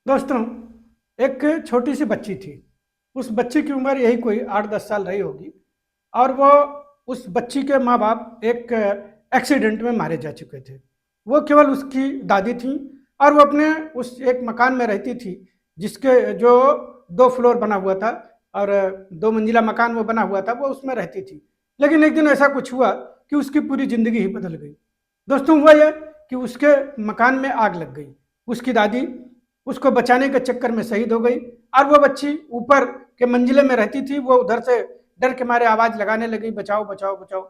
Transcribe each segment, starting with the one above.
दोस्तों, एक छोटी सी बच्ची थी। उस बच्ची की उम्र यही कोई 8-10 साल रही होगी और वो उस बच्ची के माँ-बाप एक एक्सीडेंट में मारे जा चुके थे। वो केवल उसकी दादी थीं और वो अपने उस एक मकान में रहती थी, जिसके जो 2 फ्लोर बना हुआ था और 2 मंजिला मकान वो बना हुआ था, वो उसमें रहती थी। लेकिन एक दिन ऐसा कुछ हुआ कि उसकी पूरी ज़िंदगी ही बदल गई। दोस्तों, हुआ ये कि उसके मकान में आग लग गई। उसकी दादी उसको बचाने के चक्कर में शहीद हो गई और वो बच्ची ऊपर के मंजिले में रहती थी। वो उधर से डर के मारे आवाज लगाने लगी, बचाओ बचाओ बचाओ।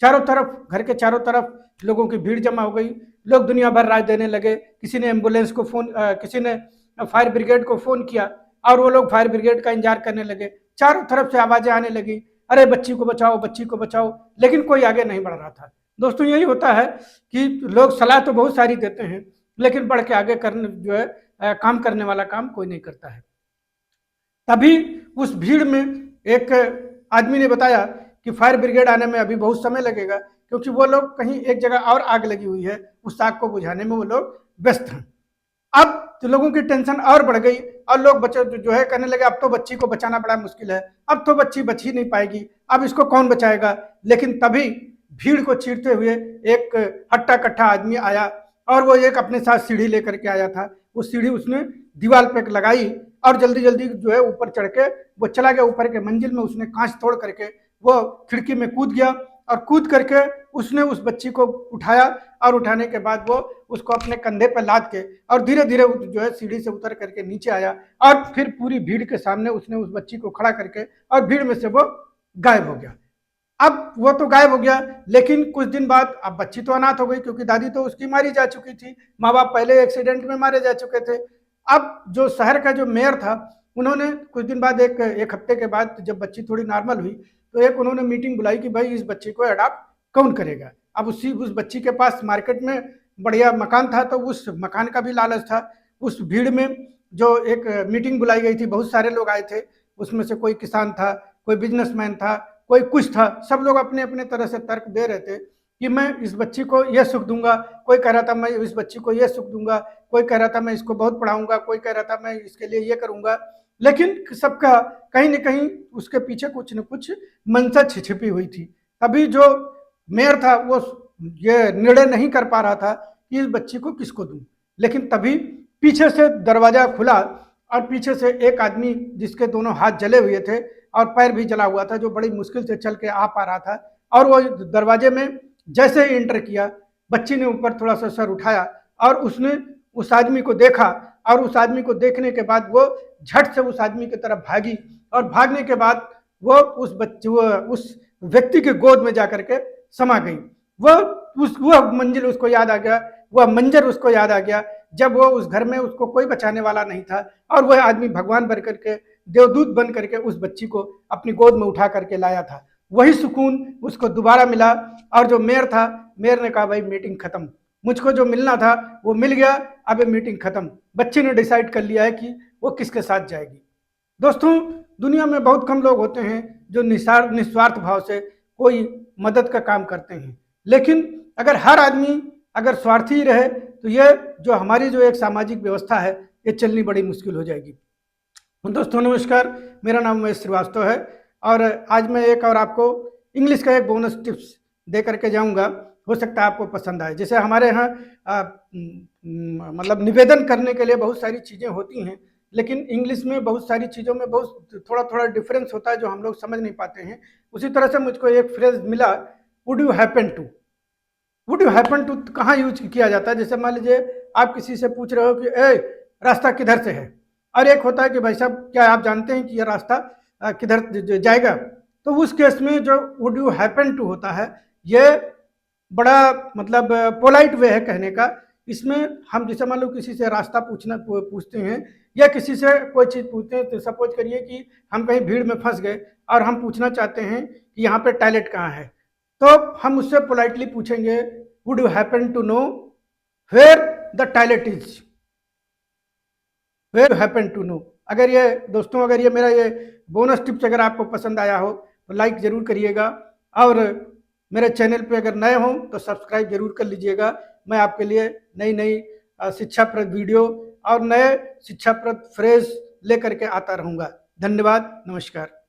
चारों तरफ, घर के चारों तरफ लोगों की भीड़ जमा हो गई। लोग दुनिया भर राय देने लगे। किसी ने एम्बुलेंस को फोन किसी ने फायर ब्रिगेड को फोन किया और वो लोग फायर ब्रिगेड का इंतजार करने लगे। चारों तरफ से आवाजें आने लगी, अरे बच्ची को बचाओ, बच्ची को बचाओ। लेकिन कोई आगे नहीं बढ़ रहा था। दोस्तों, यही होता है कि लोग सलाह तो बहुत सारी देते हैं, लेकिन बढ़ के आगे करने जो है काम करने वाला काम कोई नहीं करता है। तभी उस भीड़ में एक आदमी ने बताया कि फायर ब्रिगेड आने में अभी बहुत समय लगेगा, क्योंकि वो लोग कहीं एक जगह और आग लगी हुई है, उस आग को बुझाने में वो लोग व्यस्त हैं। अब तो लोगों की टेंशन और बढ़ गई और लोग बच्चे जो है कहने लगे, अब तो बच्ची को बचाना बड़ा मुश्किल है, अब तो बच्ची बच ही नहीं पाएगी, अब इसको कौन बचाएगा। लेकिन तभी भीड़ को चीरते हुए एक हट्टा कट्टा आदमी आया और वो एक अपने साथ सीढ़ी लेकर के आया था। वो सीढ़ी उसने दीवार पे लगाई और जल्दी जल्दी जो है ऊपर चढ़ के वो चला गया। ऊपर के मंजिल में उसने कांच तोड़ करके वो खिड़की में कूद गया और कूद करके उसने उस बच्ची को उठाया और उठाने के बाद वो उसको अपने कंधे पर लाद के और धीरे धीरे जो है सीढ़ी से उतर करके नीचे आया और फिर पूरी भीड़ के सामने उसने उस बच्ची को खड़ा करके और भीड़ में से वो गायब हो गया। अब वो तो गायब हो गया, लेकिन कुछ दिन बाद अब बच्ची तो अनाथ हो गई, क्योंकि दादी तो उसकी मारी जा चुकी थी, माँ बाप पहले एक्सीडेंट में मारे जा चुके थे। अब जो शहर का जो मेयर था, उन्होंने कुछ दिन बाद एक हफ्ते के बाद जब बच्ची थोड़ी नॉर्मल हुई, तो एक उन्होंने मीटिंग बुलाई कि भाई इस बच्ची को अडॉप्ट कौन करेगा। अब उस बच्ची के पास मार्केट में बढ़िया मकान था, तो उस मकान का भी लालच था। उस भीड़ में जो एक मीटिंग बुलाई गई थी, बहुत सारे लोग आए थे। उसमें से कोई किसान था, कोई बिजनेसमैन था, कोई कुछ था। सब लोग अपने अपने तरह से तर्क दे रहे थे कि मैं इस बच्ची को यह सुख दूंगा, कोई कह रहा था मैं इस बच्ची को यह सुख दूंगा, कोई कह रहा था मैं इसको बहुत पढ़ाऊंगा, कोई कह रहा था मैं इसके लिए ये करूंगा। लेकिन सबका कहीं न कहीं उसके पीछे कुछ न कुछ मंशा छिपी हुई थी। तभी जो मेयर था वो ये निर्णय नहीं कर पा रहा था कि इस बच्ची को किसको दूं। लेकिन तभी पीछे से दरवाजा खुला और पीछे से एक आदमी, जिसके दोनों हाथ जले हुए थे और पैर भी जला हुआ था, जो बड़ी मुश्किल से चल के आ पा रहा था, और वो दरवाजे में जैसे ही एंटर किया, बच्ची ने ऊपर थोड़ा सा सर उठाया और उसने उस आदमी को देखा और उस आदमी को देखने के बाद वो झट से उस आदमी की तरफ भागी और भागने के बाद वो उस व्यक्ति के गोद में जाकर के समा गई। वह मंजिल उसको याद आ गया, वह मंजर उसको याद आ गया, जब वो उस घर में उसको कोई बचाने वाला नहीं था और वह आदमी भगवान बन करके, देवदूत बन करके उस बच्ची को अपनी गोद में उठा करके लाया था। वही सुकून उसको दोबारा मिला। और जो मेयर था, मेयर ने कहा भाई मीटिंग खत्म, मुझको जो मिलना था वो मिल गया, अब ये मीटिंग खत्म। बच्ची ने डिसाइड कर लिया है कि वो किसके साथ जाएगी। दोस्तों, दुनिया में बहुत कम लोग होते हैं जो निस्वार्थ भाव से कोई मदद का काम करते हैं, लेकिन अगर हर आदमी अगर स्वार्थी रहे तो ये जो हमारी जो एक सामाजिक व्यवस्था है, ये चलनी बड़ी मुश्किल हो जाएगी। दोस्तों नमस्कार, मेरा नाम महेश श्रीवास्तव है और आज मैं एक और आपको इंग्लिश का एक बोनस टिप्स दे करके जाऊंगा। हो सकता है आपको पसंद आए। जैसे हमारे यहाँ मतलब निवेदन करने के लिए बहुत सारी चीज़ें होती हैं, लेकिन इंग्लिश में बहुत सारी चीज़ों में बहुत थोड़ा थोड़ा डिफरेंस होता है जो हम लोग समझ नहीं पाते हैं। उसी तरह से मुझको एक फ्रेज मिला, would you happen to. Would you happen to कहाँ यूज किया जाता है? जैसे मान लीजिए आप किसी से पूछ रहे हो कि ए रास्ता किधर से है, और एक होता है कि भाई साहब क्या आप जानते हैं कि यह रास्ता किधर जाएगा। तो उस केस में जो वुड यू हैपन टू होता है, ये बड़ा मतलब पोलाइट वे है कहने का। इसमें हम जैसे मान लो किसी से रास्ता पूछते हैं या किसी से कोई चीज़ पूछते हैं, तो सपोज करिए कि हम कहीं भीड़ में फंस गए और हम पूछना चाहते हैं कि यहाँ पे टॉयलेट कहाँ है, तो हम उससे पोलाइटली पूछेंगे would you happen to know where the toilet is, where happen to know. अगर ये दोस्तों, अगर ये मेरा ये बोनस टिप्स अगर आपको पसंद आया हो तो लाइक ज़रूर करिएगा और मेरे चैनल पे अगर नए हो तो सब्सक्राइब जरूर कर लीजिएगा। मैं आपके लिए नई नई शिक्षाप्रद वीडियो और नए शिक्षाप्रद फ्रेज लेकर के आता रहूँगा। धन्यवाद, नमस्कार।